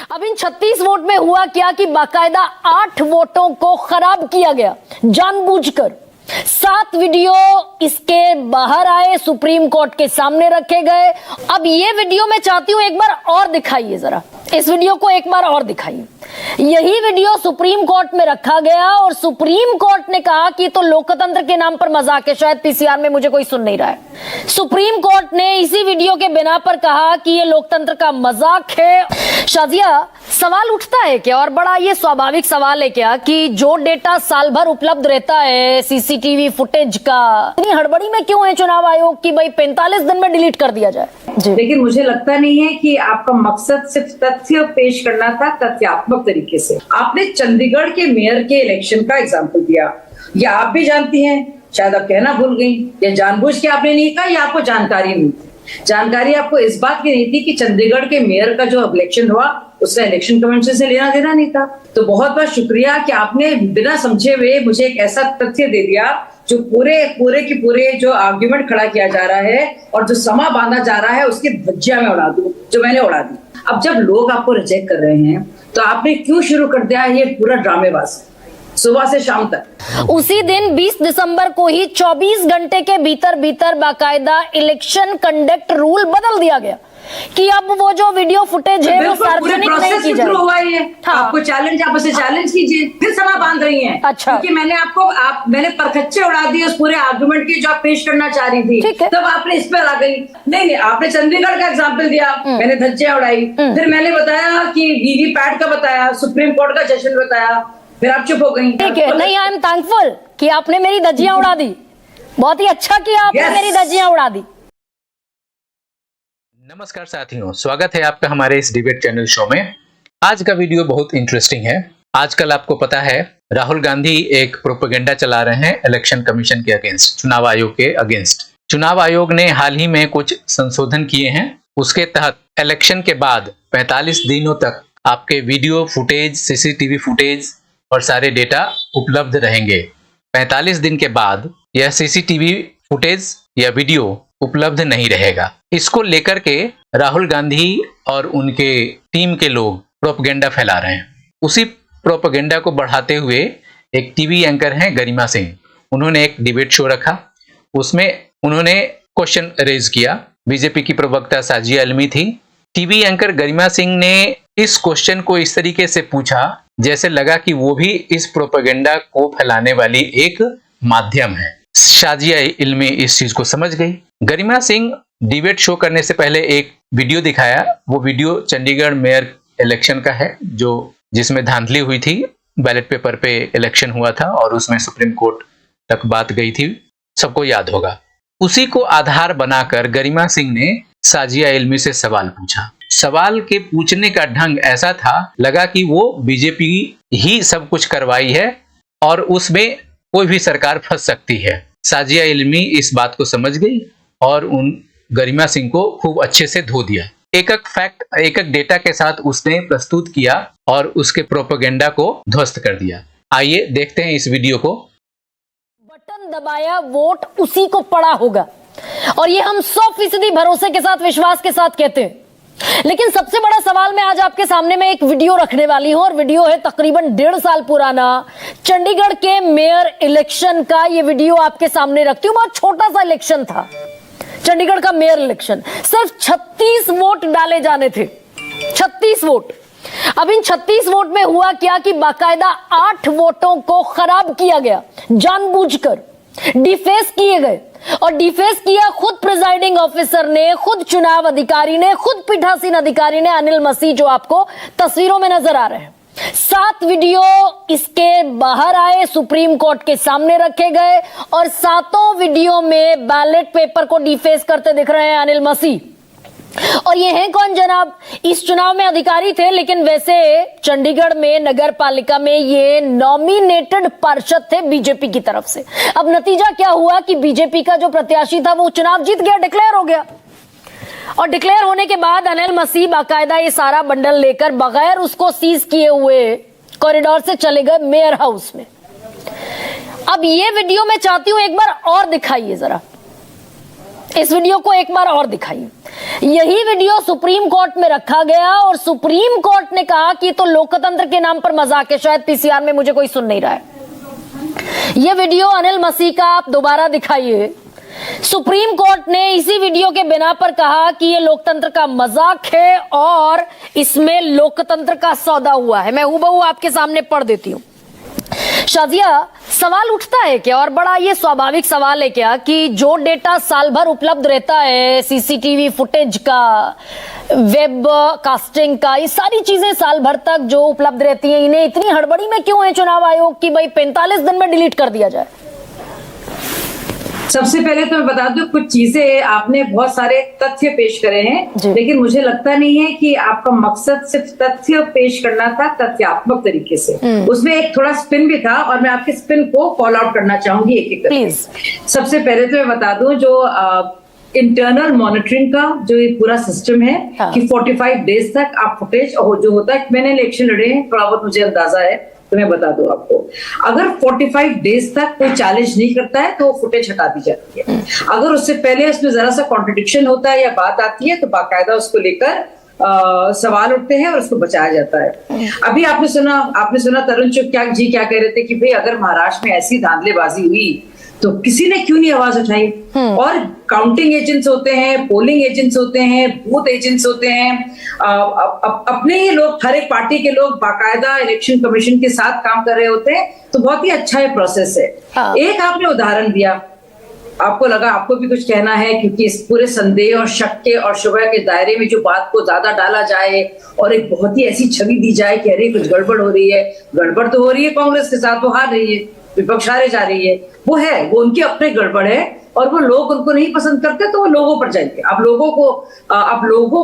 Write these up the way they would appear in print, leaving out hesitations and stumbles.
अब इन 36 वोट में हुआ क्या कि बाकायदा 8 वोटों को खराब किया गया जानबूझकर। 7 वीडियो इसके बाहर आए, सुप्रीम कोर्ट के सामने रखे गए। अब ये वीडियो मैं चाहती हूं एक बार और दिखाइए, जरा इस वीडियो को एक बार और दिखाइए। यही वीडियो सुप्रीम कोर्ट में रखा गया और सुप्रीम कोर्ट ने कहा कि तो लोकतंत्र के नाम पर मजाक है। शायद पीसीआर में मुझे कोई सुन नहीं रहा है। सुप्रीम कोर्ट ने इसी वीडियो के बिना पर कहा कि ये लोकतंत्र का मजाक है। शाजिया, सवाल उठता है क्या, और बड़ा ये स्वाभाविक सवाल है क्या, कि जो डेटा साल भर उपलब्ध रहता है सीसीटीवी फुटेज का, इतनी हड़बड़ी में क्यों है चुनाव आयोग की भाई 45 दिन में डिलीट कर दिया जाए? लेकिन मुझे लगता नहीं है कि आपका मकसद सिर्फ तथ्य पेश करना था, तथ्यात्मक तरीके से। आपने चंडीगढ़ के मेयर के इलेक्शन का एग्जाम्पल दिया, या आप भी जानती हैं, शायद आप कहना भूल गई, या जानबूझ के आपने नहीं कहा, या आपको जानकारी नहीं थी। जानकारी आपको इस बात की नहीं थी कि चंडीगढ़ के मेयर का जो इलेक्शन हुआ उसका इलेक्शन कमीशन से लेना देना नहीं था। तो बहुत बहुत शुक्रिया कि आपने बिना समझे हुए मुझे एक ऐसा तथ्य दे दिया जो पूरे जो आर्ग्यूमेंट खड़ा किया जा रहा है और जो समा बांधा जा रहा है उसकी धज्जियां मैं उड़ा दूं, जो मैंने उड़ा दी। अब जब लोग आपको रिजेक्ट कर रहे हैं तो आपने क्यों शुरू कर दिया ये पूरा ड्रामेबाज सुबह से शाम तक? उसी दिन 20 दिसंबर को ही 24 घंटे के भीतर बाकायदा इलेक्शन कंडक्ट रूल बदल दिया गया कि अब वो जो वीडियो फुटेज है वो सार्वजनिक नहीं की जाए। हुआ है। हाँ। आपको चैलेंज, आप उसे चैलेंज कीजिए, फिर समा बांध रही हैं। अच्छा। क्योंकि मैंने परखच्चे उड़ा दिए उस पूरे आर्गुमेंट की जो आप पेश करना चाह रही थी, तब आपने इस पर आ गई। नहीं, आपने चंडीगढ़ का एग्जाम्पल दिया, मैंने धज्जियां उड़ाई, फिर मैंने बताया कि वीवीपैट का बताया, सुप्रीम कोर्ट का जजमेंट बताया, फिर आप चुप हो गई। ठीक है, नहीं, आई एम थैंकफुल कि आपने मेरी धज्जियां उड़ा दी। बहुत ही अच्छा किया आपने मेरी धज्जियां उड़ा दी। नमस्कार साथियों, स्वागत है आपका हमारे इस डिबेट चैनल शो में। आज का वीडियो बहुत इंटरेस्टिंग है। आजकल आपको पता है राहुल गांधी एक प्रोपेगेंडा चला रहे हैं इलेक्शन कमीशन के अगेंस्ट, चुनाव आयोग के अगेंस्ट। चुनाव आयोग ने हाल ही में कुछ संशोधन किए हैं। उसके तहत इलेक्शन के बाद 45 दिनों तक आपके वीडियो फुटेज, सीसीटीवी फुटेज और सारे डेटा उपलब्ध रहेंगे। 45 दिन के बाद यह सीसीटीवी फुटेज या वीडियो उपलब्ध नहीं रहेगा। इसको लेकर के राहुल गांधी और उनके टीम के लोग प्रोपेगेंडा फैला रहे हैं। उसी प्रोपेगेंडा को बढ़ाते हुए एक टीवी एंकर हैं गरिमा सिंह, उन्होंने एक डिबेट शो रखा। उसमें उन्होंने क्वेश्चन रेज किया। बीजेपी की प्रवक्ता साजिया इल्मी थी। टीवी एंकर गरिमा सिंह ने इस क्वेश्चन को इस तरीके से पूछा जैसे लगा कि वो भी इस प्रोपेगेंडा को फैलाने वाली एक माध्यम है। साजिया इल्मी इस चीज को समझ गई। गरिमा सिंह डिबेट शो करने से पहले एक वीडियो दिखाया। वो वीडियो चंडीगढ़ मेयर इलेक्शन का है, जिसमें धांधली हुई थी। बैलेट पेपर पे इलेक्शन हुआ था और उसमें सुप्रीम कोर्ट तक बात गई थी, सबको याद होगा। उसी को आधार बनाकर गरिमा सिंह ने साजिया इल्मी से सवाल पूछा। सवाल के पूछने का ढंग ऐसा था, लगा कि वो बीजेपी ही सब कुछ करवाई है और उसमें कोई भी सरकार फंस सकती है। साजिया इल्मी इस बात को समझ गई और उन गरिमा सिंह को खूब अच्छे से धो दिया। एक एक फैक्ट, एक एक डेटा के साथ उसने प्रस्तुत किया और उसके प्रोपेगेंडा को ध्वस्त कर दिया। आइए देखते हैं इस वीडियो को। बटन दबाया, वोट उसी को पड़ा होगा, और ये हम 100% भरोसे के साथ, विश्वास के साथ कहते हैं। लेकिन सबसे बड़ा सवाल मैं आज आपके सामने में एक वीडियो रखने वाली हूं, और वीडियो है तकरीबन 1.5 साल पुराना, चंडीगढ़ के मेयर इलेक्शन का। ये वीडियो आपके सामने रखती हूं। बहुत छोटा सा इलेक्शन था चंडीगढ़ का मेयर इलेक्शन, सिर्फ 36 वोट डाले जाने थे, 36 वोट। अब इन 36 वोट में हुआ क्या कि बाकायदा 8 वोटों को खराब किया गया जानबूझकर, डिफेस किए गए। और डिफेस किया खुद प्रिजाइडिंग ऑफिसर ने, खुद चुनाव अधिकारी ने, खुद पीठासीन अधिकारी ने, अनिल मसीह, जो आपको तस्वीरों में नजर आ रहे हैं। 7 वीडियो इसके बाहर आए, सुप्रीम कोर्ट के सामने रखे गए, और 7 वीडियो में बैलेट पेपर को डिफेस करते दिख रहे हैं अनिल मसीह। और ये हैं कौन जनाब? इस चुनाव में अधिकारी थे, लेकिन वैसे चंडीगढ़ में नगर पालिका में ये नॉमिनेटेड पार्षद थे बीजेपी की तरफ से। अब नतीजा क्या हुआ कि बीजेपी का जो प्रत्याशी था वो चुनाव जीत गया, डिक्लेयर हो गया। और डिक्लेयर होने के बाद अनिल मसीह बाकायदा ये सारा बंडल लेकर बगैर उसको सीज किए हुए कॉरिडोर से चले गए मेयर हाउस में। अब ये वीडियो मैं चाहती हूं एक बार और दिखाइए जरा। इस वीडियो को एक बार और दिखाइए। यही वीडियो सुप्रीम कोर्ट में रखा गया और सुप्रीम कोर्ट ने कहा कि तो लोकतंत्र के नाम पर मजाक है, शायद पीसीआर में मुझे कोई सुन नहीं रहा है। यह वीडियो अनिल मसीह का आप दोबारा दिखाइए। सुप्रीम कोर्ट ने इसी वीडियो के बिना पर कहा कि यह लोकतंत्र का मजाक है और इसमें लोकतंत्र का सौदा हुआ है। मैं हूबहू आपके सामने पढ़ देती हूं। शाजिया, सवाल उठता है क्या, और बड़ा ये स्वाभाविक सवाल है क्या, कि जो डेटा साल भर उपलब्ध रहता है, सीसीटीवी फुटेज का, वेब कास्टिंग का, ये सारी चीजें साल भर तक जो उपलब्ध रहती हैं, इन्हें इतनी हड़बड़ी में क्यों है चुनाव आयोग की भाई 45 दिन में डिलीट कर दिया जाए? सबसे पहले तो मैं बता दूं, कुछ चीजें आपने बहुत सारे तथ्य पेश करे हैं, लेकिन मुझे लगता नहीं है कि आपका मकसद सिर्फ तथ्य पेश करना था तथ्यात्मक तरीके से। उसमें एक थोड़ा स्पिन भी था और मैं आपके स्पिन को कॉल आउट करना चाहूंगी एक एक करके। सबसे पहले तो मैं बता दूं, जो इंटरनल मॉनिटरिंग का जो ये पूरा सिस्टम है, कि 45 डेज तक आप फुटेज जो होता है, मैंने इलेक्शन लड़े हैं, थोड़ा बहुत मुझे अंदाजा है, तो मैं बता दूं आपको, अगर 45 डेज तक कोई चैलेंज नहीं करता है तो फुटेज हटा दी जाती है। अगर उससे पहले उसमें जरा सा कॉन्ट्रडिक्शन होता है या बात आती है तो बाकायदा उसको लेकर सवाल उठते हैं और उसको बचाया जाता है। अभी आपने सुना तरुण चुग जी क्या कह रहे थे कि भाई अगर महाराष्ट्र में ऐसी धांधलेबाजी हुई तो किसी ने क्यों नहीं आवाज उठाई। और काउंटिंग एजेंट्स होते हैं, पोलिंग एजेंट्स होते हैं, बूथ एजेंट्स होते हैं, अपने ही लोग, हर एक पार्टी के लोग बाकायदा इलेक्शन कमीशन के साथ काम कर रहे होते हैं, तो बहुत ही अच्छा ये प्रोसेस है। एक आपने उदाहरण दिया, आपको लगा आपको भी कुछ कहना है, क्योंकि इस पूरे संदेह और शक के और शुबह के दायरे में जो बात को ज्यादा डाला जाए और एक बहुत ही ऐसी छवि दी जाए कि अरे कुछ गड़बड़ हो रही है। गड़बड़ तो हो रही है, कांग्रेस के साथ वो हार रही है, विपक्ष हारे जा रही है, वो उनकी अपने गड़बड़ है और वो लोग उनको नहीं पसंद करते तो वो लोगों पर जाएंगे। आप लोगों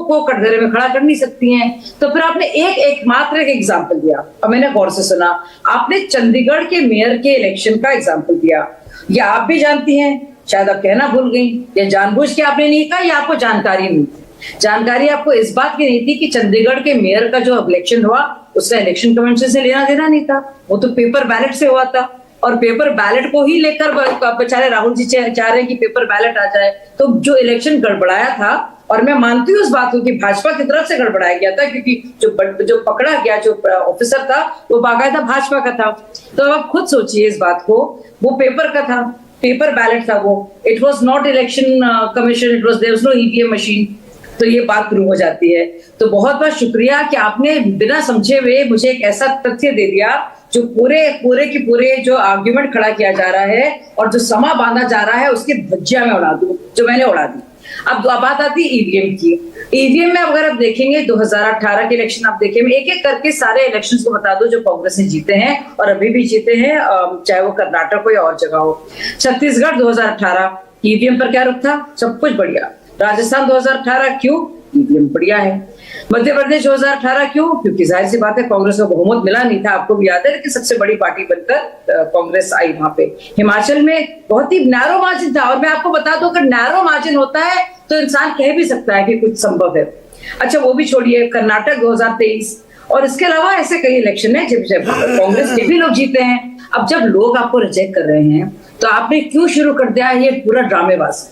को कटघरे में खड़ा कर नहीं सकती हैं। तो फिर आपने मात्र एक एग्जाम्पल दिया और मैंने गौर से सुना, आपने चंडीगढ़ के मेयर के इलेक्शन का एग्जाम्पल दिया। या आप भी जानती हैं, शायद आप कहना भूल गई, या जानबूझ के आपने नहीं कहा, या आपको जानकारी नहीं थी। जानकारी आपको इस बात की नहीं थी कि चंडीगढ़ के मेयर का जो इलेक्शन हुआ उसका इलेक्शन कमीशन से लेना देना नहीं था, वो तो पेपर बैलेट से हुआ था। और पेपर बैलेट को ही लेकर बेचारे राहुल जी चाह रहे हैं कि पेपर बैलेट आ जाए। तो जो इलेक्शन गड़बड़ाया था, और मैं मानती हूँ उस बात को कि भाजपा की तरफ से गड़बड़ाया गया था, क्योंकि जो पकड़ा गया जो ऑफिसर था वो बाकायदा भाजपा का था। तो आप खुद सोचिए इस बात को, वो पेपर का था, पेपर बैलेट था वो, it was not election commission, there was no EVM machine. तो ये बात शुरू हो जाती है। तो बहुत बहुत शुक्रिया कि आपने बिना समझे हुए मुझे एक ऐसा तथ्य दे दिया जो पूरे जो आर्ग्यूमेंट खड़ा किया जा रहा है और जो समा बांधा जा रहा है उसकी धज्जियां में उड़ा दूं, जो मैंने उड़ा दी। अब बात आती है ईवीएम की। ईवीएम में अगर आप देखेंगे 2018 के इलेक्शन आप देखेंगे, एक एक करके सारे इलेक्शंस को बता दो जो कांग्रेस ने जीते हैं और अभी भी जीते हैं, चाहे वो कर्नाटक हो या और जगह हो। छत्तीसगढ़ 2018 ईवीएम पर क्या रुख था, सब कुछ बढ़िया। राजस्थान 2018 क्यों, ईवीएम बढ़िया है। मध्य प्रदेश 2018 क्यों, क्योंकि जाहिर सी बात है कांग्रेस को बहुमत मिला नहीं था, आपको भी याद है, लेकिन सबसे बड़ी पार्टी बनकर कांग्रेस आई वहां पे। हिमाचल में बहुत ही नैरो मार्जिन था, और मैं आपको बता दूं अगर नैरो मार्जिन होता है तो इंसान कह भी सकता है कि कुछ संभव है। अच्छा वो भी छोड़िए, कर्नाटक 2023 और इसके अलावा ऐसे कई इलेक्शन है जब कांग्रेस के भी लोग जीते हैं। अब जब लोग आपको रिजेक्ट कर रहे हैं तो आपने क्यों शुरू कर दिया ये पूरा ड्रामेबाज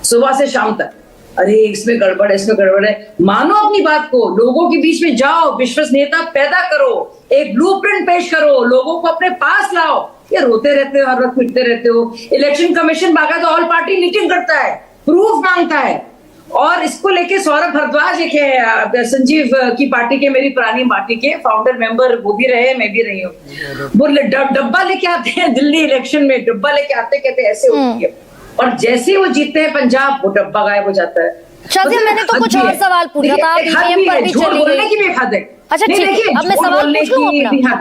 सुबह से शाम तक, अरे इसमें गड़बड़ है, इसमें गड़बड़ है। मानो अपनी बात को, लोगों के बीच में जाओ, विश्वसनीयता पैदा करो, एक ब्लूप्रिंट पेश करो, लोगों को अपने पास लाओ। ये रोते रहते हो, हर वक्त पिटते रहते हो। इलेक्शन कमीशन बाकायदा ऑल पार्टी मीटिंग करता है, प्रूफ मांगता है, और इसको लेके सौरभ भारद्वाज एक है संजीव की पार्टी के, मेरी पुरानी पार्टी के फाउंडर मेंबर, वो भी रहे, मैं भी रही हूँ। वो डब्बा लेके आते हैं दिल्ली इलेक्शन में, डब्बा लेके आते कहते ऐसे होती है, और जैसे ही वो जीतते हैं पंजाब, वो डब्बा गायब हो जाता है। शाजिया, मैंने तो कुछ और सवाल पूछा था, ईवीएम पर भी चली गई। अच्छा ठीक है, अब मैं सवाल पूछ लूं अपना,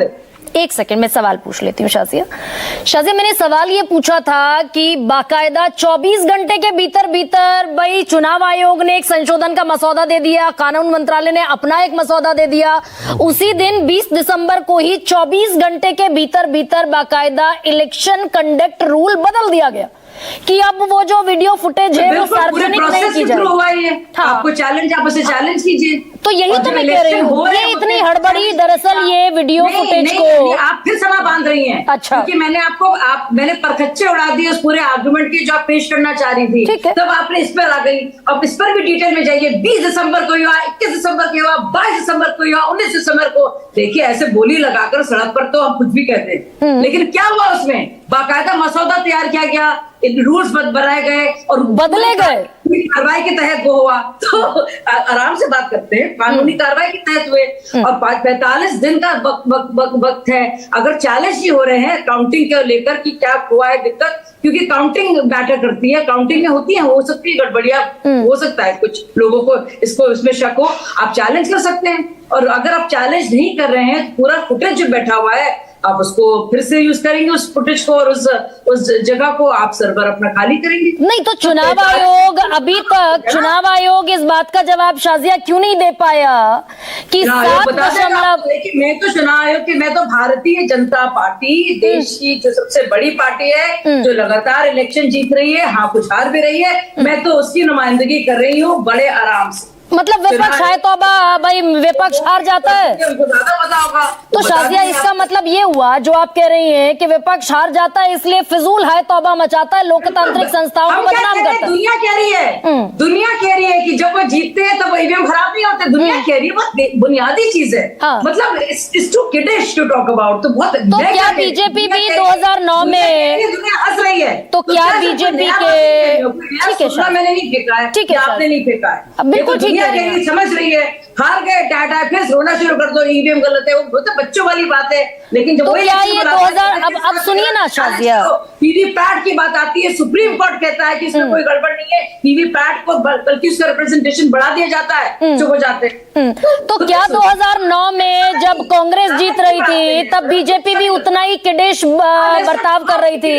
एक सेकंड मैं सवाल पूछ लेती हूँ। शाजिया, मैंने सवाल ये पूछा था कि बाकायदा 24 घंटे के भीतर भाई चुनाव आयोग ने एक संशोधन का मसौदा दे दिया, कानून मंत्रालय ने अपना एक मसौदा दे दिया, उसी दिन 20 दिसंबर को ही 24 घंटे के भीतर बाकायदा इलेक्शन कंडक्ट रूल बदल दिया गया। कि अब वो जो वीडियो फुटेज है वो सार्वजनिक नहीं की जाए। हुआ ये हाँ। आपको चैलेंज, आप उसे चैलेंज कीजिए। तो यही तो मैं कह रही हूँ, ये इतनी हड़बड़ी दरअसल ये वीडियो फुटेज को आप फिर समा बांध रही हैं। अच्छा। क्योंकि मैंने परखच्चे उड़ा दिए उस पूरे आर्गुमेंट की जो आप पेश करना चाह रही थी। ठीक है। तब आपने इस पर आ गई, अब इस पर भी डिटेल में जाइए। 20 दिसंबर को हुआ, 21 दिसंबर को हुआ, 22 दिसंबर को हुआ, 19 दिसंबर को। देखिए ऐसे बोली लगाकर सड़क पर तो हम कुछ भी कहते हैं, लेकिन क्या हुआ उसमें? बाकायदा मसौदा तैयार किया गया, रूल्स बनाए गए और बदले गए, कार्रवाई के तहत वो हुआ। तो आराम से बात करते हैं, कानूनी कार्रवाई के तहत हुए और 45 दिन का वक्त है। अगर चैलेंज ही हो रहे हैं काउंटिंग को लेकर कि क्या हुआ है दिक्कत, क्योंकि काउंटिंग मैटर करती है, काउंटिंग में होती है, हो सकती है गड़बड़ियां, हो सकता है कुछ लोगों को इसमें शक हो, आप चैलेंज कर सकते हैं। और अगर आप चैलेंज नहीं कर रहे हैं, पूरा फुटेज जो बैठा हुआ है आप उसको फिर से यूज करेंगे, उस फुटेज को, और उस जगह को आप सर्वर अपना खाली करेंगे। नहीं तो चुनाव आयोग अभी तक, चुनाव आयोग इस बात का जवाब शाजिया क्यों नहीं दे पाया कि 7.। लेकिन मैं तो चुनाव आयोग की, मैं तो भारतीय जनता पार्टी, देश की जो सबसे बड़ी पार्टी है, जो लगातार इलेक्शन जीत रही है, हाँ कुछ हार भी रही है, मैं तो उसकी नुमाइंदगी कर रही हूँ बड़े आराम से। मतलब विपक्ष है तो भाई विपक्ष हार जाता है, उनको ज्यादा पता होगा। तो शाजिया इसका मतलब ये हुआ जो आप कह रही हैं कि विपक्ष हार जाता है इसलिए फिजूल है तौबा मचाता है, लोकतांत्रिक संस्थाओं को बदनाम करता है। दुनिया कह रही है, दुनिया कह रही है कि जब वो जीतते हैं तब ईवीएम खराब नहीं होते। दुनिया कह रही है, बहुत बुनियादी चीज है। हाँ। मतलब it's too kiddish to talk about. तो बहुत, तो क्या बीजेपी भी 2009 में, दुनिया हंस रही है, तो क्या बीजेपी के, ठीक है मैंने नहीं फेंका है, ठीक है, आपने नहीं फेंका है, बिल्कुल ठीक है, समझ रही है, हार गए टाटा, फिर रोना शुरू कर दो, ईवीएम गलत है, वो तो बच्चों वाली बात है। लेकिन जब तो क्या ये 2000, अब सुनिए ना शाजिया, वीवीपैट की बात आती है, सुप्रीम कोर्ट कहता है कि इसमें कोई गड़बड़ नहीं है, वीवीपैट को बल्कि उसका रिप्रेजेंटेशन बढ़ा दिया जाता है, चुप हो जाते हैं। तो क्या 2009 में जब कांग्रेस जीत रही थी तब बीजेपी भी उतना ही किडिश बर्ताव कर रही थी?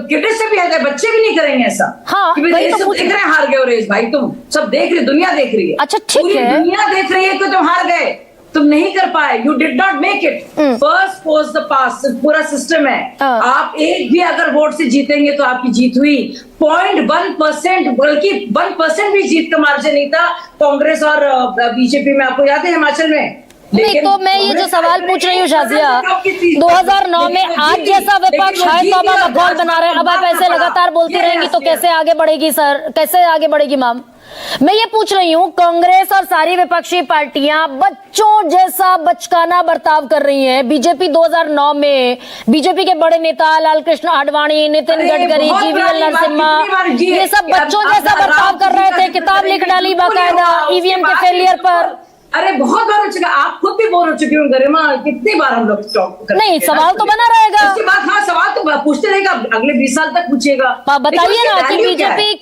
किडिश से भी है, बच्चे भी नहीं करेंगे ऐसा। हाँ, देख रहे हैं हार गए रेस भाई, तुम सब देख रहे, दुनिया देख रही है। अच्छा ठीक है, दुनिया देख रही है कि तुम हार गए, तुम नहीं कर पाए, you did not make it. First post the pass, पूरा सिस्टम है। आप एक भी अगर वोट से जीतेंगे तो आपकी जीत हुई। 0.1%, बल्कि 1% भी जीत का मार्जिन नहीं था कांग्रेस और बीजेपी में। आपको याद है हिमाचल में? नहीं तो मैं ये जो सवाल पूछ रही हूँ शाजिया, 2009 में आज जैसा विपक्ष है तो अब आप माहौल बना रहे हैं, अब आप ऐसे लगातार बोलती रहेंगी तो कैसे आगे बढ़ेगी सर, कैसे आगे बढ़ेगी मैम? मैं ये पूछ रही हूँ, कांग्रेस और सारी विपक्षी पार्टियां बच्चों जैसा बचकाना बर्ताव कर रही हैं। बीजेपी 2009 में बीजेपी के बड़े नेता लालकृष्ण आडवाणी, नितिन गडकरी, जीवीएल नरसिम्हा, ये सब बच्चों जैसा बर्ताव कर रहे थे, किताब लिख डाली बाकायदा ईवीएम के फेलियर पर। अरे बहुत बार हो चुका, आप खुद भी बोल हो चुकी हूँ गरिमा, कितनी बार हम लोग नहीं, सवाल तो बना रहेगा। उसके बाद हाँ सवाल तो पूछते रहेगा, अगले 20 साल तक पूछिएगा। बताइए ना कि बीजेपी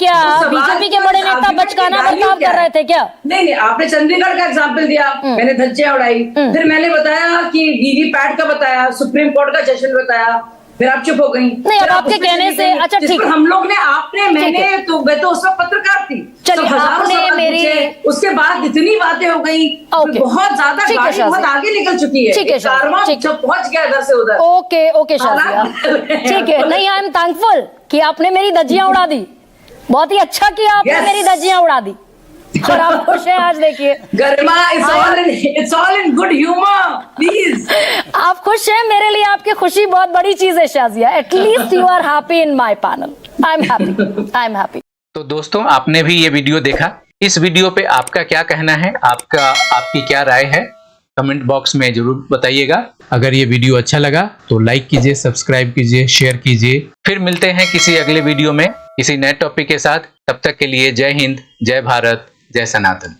के बड़े नेता बचकाना बर्ताव कर रहे थे क्या? नहीं, आपने चंडीगढ़ का एग्जाम्पल दिया, मैंने धज्जियां उड़ाई, फिर मैंने बताया कि वीवीपैट का बताया, सुप्रीम कोर्ट का जशन बताया, फिर आप चुप हो गई। नहीं, अब आपके कहने से, अच्छा ठीक है, हम लोग ने, आपने, मैंने, तो मैं तो उस वक्त पत्रकार थी, चलिए आपने मेरी, उसके बाद इतनी बातें हो गई, बहुत ज्यादा, गाड़ी बहुत आगे निकल चुकी है, ठीक है, जब पहुंच गया इधर से उधर। ओके शाजिया, ठीक है। नहीं, आई एम थैंकफुल कि आपने मेरी धज्जियां उड़ा दी, बहुत ही अच्छा किया आपने मेरी धज्जियां उड़ा दी, और आप खुश हैं आज? देखिए गरिमा, it's all in good humor, please। आप खुश हैं, मेरे लिए आपकी खुशी बहुत बड़ी चीज है Shazia. At least you are happy in my panel, I am happy. तो दोस्तों, आपने भी ये वीडियो देखा। इस वीडियो पे आपका क्या कहना है, आपकी क्या राय है, कमेंट बॉक्स में जरूर बताइएगा। अगर ये वीडियो अच्छा लगा तो लाइक कीजिए, सब्सक्राइब कीजिए, शेयर कीजिए। फिर मिलते हैं किसी अगले वीडियो में किसी नए टॉपिक के साथ। तब तक के लिए जय हिंद, जय भारत, जय सनातन।